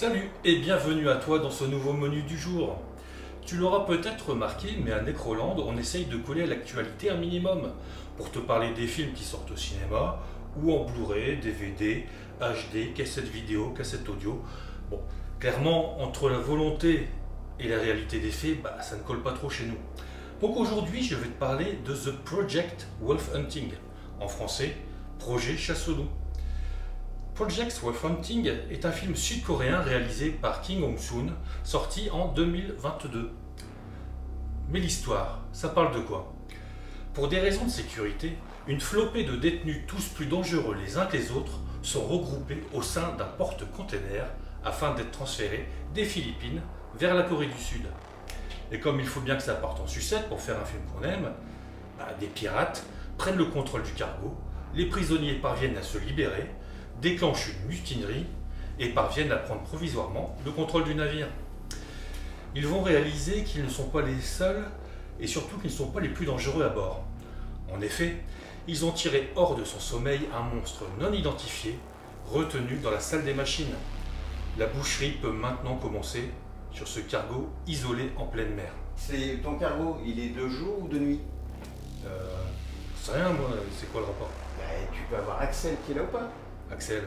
Salut et bienvenue à toi dans ce nouveau menu du jour. Tu l'auras peut-être remarqué, mais à Necroland, on essaye de coller à l'actualité un minimum pour te parler des films qui sortent au cinéma ou en Blu-ray, DVD, HD, cassette vidéo, cassette audio. Bon, clairement, entre la volonté et la réalité des faits, ça ne colle pas trop chez nous. Donc aujourd'hui, je vais te parler de The Project Wolf Hunting, en français, Projet Chasse-loup. Project Wolf Hunting est un film sud-coréen réalisé par Kim Hong-soon, sorti en 2022. Mais l'histoire, ça parle de quoi? Pour des raisons de sécurité, une flopée de détenus tous plus dangereux les uns que les autres sont regroupés au sein d'un porte-container afin d'être transférés des Philippines vers la Corée du Sud. Et comme il faut bien que ça parte en sucette pour faire un film qu'on aime, des pirates prennent le contrôle du cargo, les prisonniers parviennent à se libérer, déclenchent une mutinerie et parviennent à prendre provisoirement le contrôle du navire. Ils vont réaliser qu'ils ne sont pas les seuls et surtout qu'ils ne sont pas les plus dangereux à bord. En effet, ils ont tiré hors de son sommeil un monstre non identifié, retenu dans la salle des machines. La boucherie peut maintenant commencer sur ce cargo isolé en pleine mer. C'est ton cargo, il est de jour ou de nuit? C'est rien moi, c'est quoi le rapport? Tu peux avoir Axel qui est là ou pas? Axel?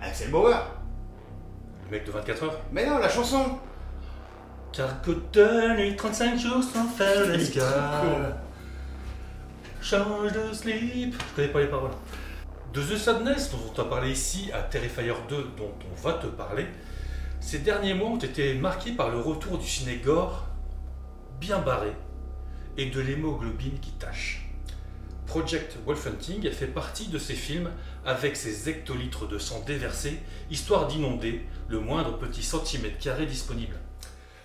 Axel Bauer. Le mec de 24 heures? Mais non, la chanson. Cargo de nuit, 35 jours sans faire l'escale. Change de slip. Je connais pas les paroles. De The Sadness, dont on t'a parlé ici, à Terrifier 2, dont on va te parler, ces derniers mois ont été marqués par le retour du ciné-gore bien barré et de l'hémoglobine qui tâche. Project Wolf Hunting fait partie de ces films avec ses hectolitres de sang déversés, histoire d'inonder le moindre petit centimètre carré disponible.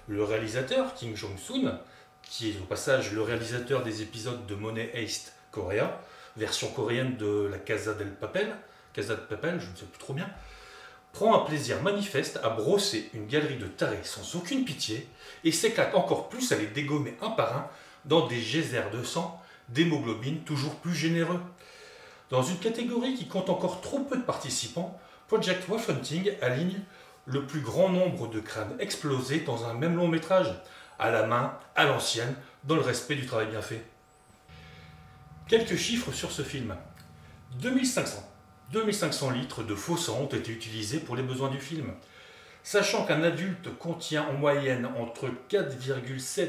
Le réalisateur, Kim Jong-soon, qui est au passage le réalisateur des épisodes de Money Heist Korea, version coréenne de la Casa de Papel, je ne sais plus trop bien, prend un plaisir manifeste à brosser une galerie de tarés sans aucune pitié et s'éclate encore plus à les dégommer un par un dans des geysers de sang d'hémoglobine toujours plus généreux. Dans une catégorie qui compte encore trop peu de participants, Project Wolf Hunting aligne le plus grand nombre de crânes explosés dans un même long métrage, à la main, à l'ancienne, dans le respect du travail bien fait. Quelques chiffres sur ce film. 2500 litres de faux sang ont été utilisés pour les besoins du film. Sachant qu'un adulte contient en moyenne entre 4,7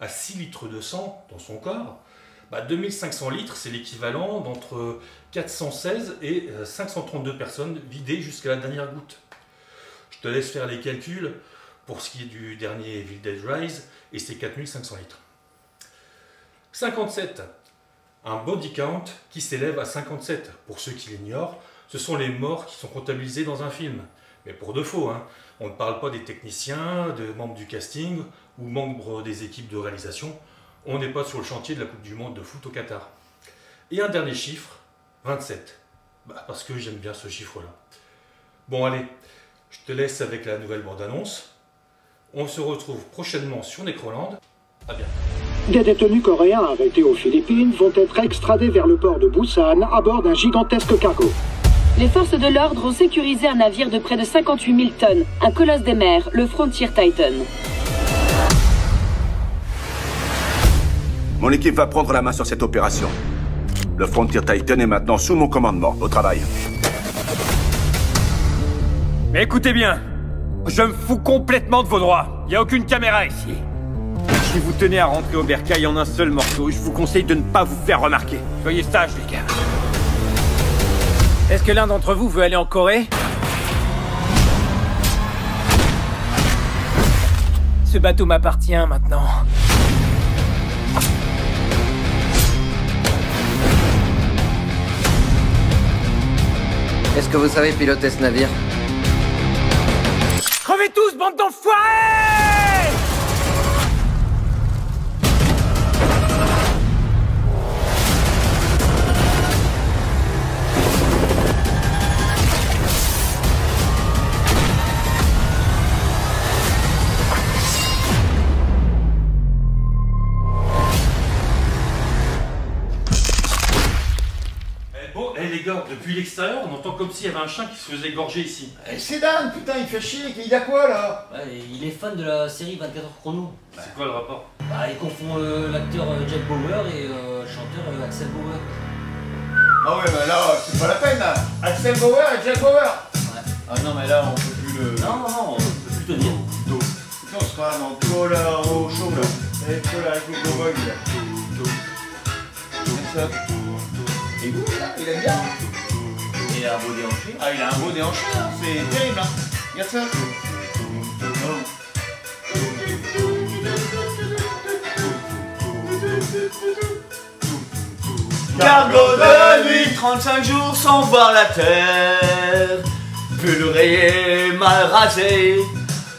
à 6 litres de sang dans son corps, 2500 litres, c'est l'équivalent d'entre 416 et 532 personnes vidées jusqu'à la dernière goutte. Je te laisse faire les calculs pour ce qui est du dernier Evil Dead Rise, et c'est 4500 litres. 57. Un body count qui s'élève à 57. Pour ceux qui l'ignorent, ce sont les morts qui sont comptabilisés dans un film. Mais pour de faux, hein. On ne parle pas des techniciens, des membres du casting ou membres des équipes de réalisation. On n'est pas sur le chantier de la Coupe du Monde de foot au Qatar. Et un dernier chiffre, 27. Parce que j'aime bien ce chiffre-là. Bon allez, je te laisse avec la nouvelle bande-annonce. On se retrouve prochainement sur Necroland. À bientôt. Des détenus coréens arrêtés aux Philippines vont être extradés vers le port de Busan à bord d'un gigantesque cargo. Les forces de l'ordre ont sécurisé un navire de près de 58 000 tonnes, un colosse des mers, le Frontier Titan. Mon équipe va prendre la main sur cette opération. Le Frontier Titan est maintenant sous mon commandement. Au travail. Mais écoutez bien, je me fous complètement de vos droits. Il n'y a aucune caméra ici. Si vous tenez à rentrer au bercail en un seul morceau, je vous conseille de ne pas vous faire remarquer. Soyez sages, les gars. Est-ce que l'un d'entre vous veut aller en Corée? Ce bateau m'appartient maintenant. Est-ce que vous savez piloter ce navire? Crevez tous, bande d'enfoirés! Oh, les gars, depuis l'extérieur, on entend comme s'il y avait un chien qui se faisait égorger ici. Eh, c'est Dan, putain, il fait chier, il a quoi là? Ouais, il est fan de la série 24 heures chrono. C'est quoi le rapport? Bah, il confond l'acteur Jack Bauer et le chanteur Axel Bauer. Ah ouais, bah là, c'est pas la peine là. Axel Bauer et Jack Bauer. Ouais. Ah non, mais là, on peut plus le. Non, on peut plus tenir. On sera dans Cola au chaud là. Et Cola avec le cowboy là. Comme ça. Et vous là, il aime bien. Il a un beau déhanché. Ah, il a un beau déhanché, hein. C'est terrible, hein. Regarde ça. Cargo de nuit, 35 jours sans voir la terre. Pull rayé, mal rasé,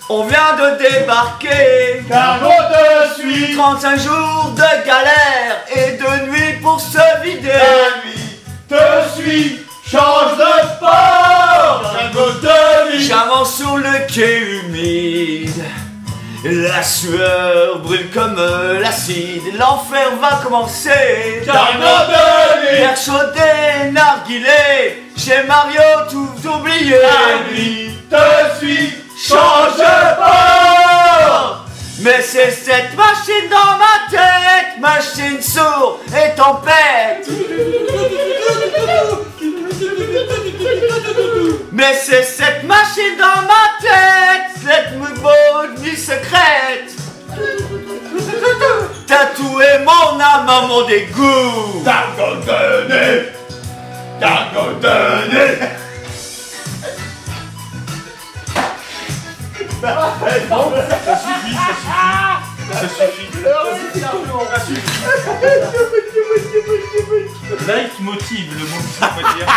on vient de débarquer. Cargo de suite, 35 jours de galère et de nuit pour se vider. la nuit te suit, change de port. Cargo de nuit, J'avance sur le quai humide. La sueur brûle comme l'acide. L'enfer va commencer. Cargo de nuit, L'air chaudé, narguilé. Chez Mario tout oublié. la nuit te suit, Change de port. Mais c'est cette machine dans ma tête, machine sourde et tempête. Mais c'est cette machine dans ma tête, cette bonne nuit secrète. Tatoué mon âme à mon dégoût. Cargo de nuit, cargo de nuit. Ça suffit. Leitmotiv, le mot que ça veut dire.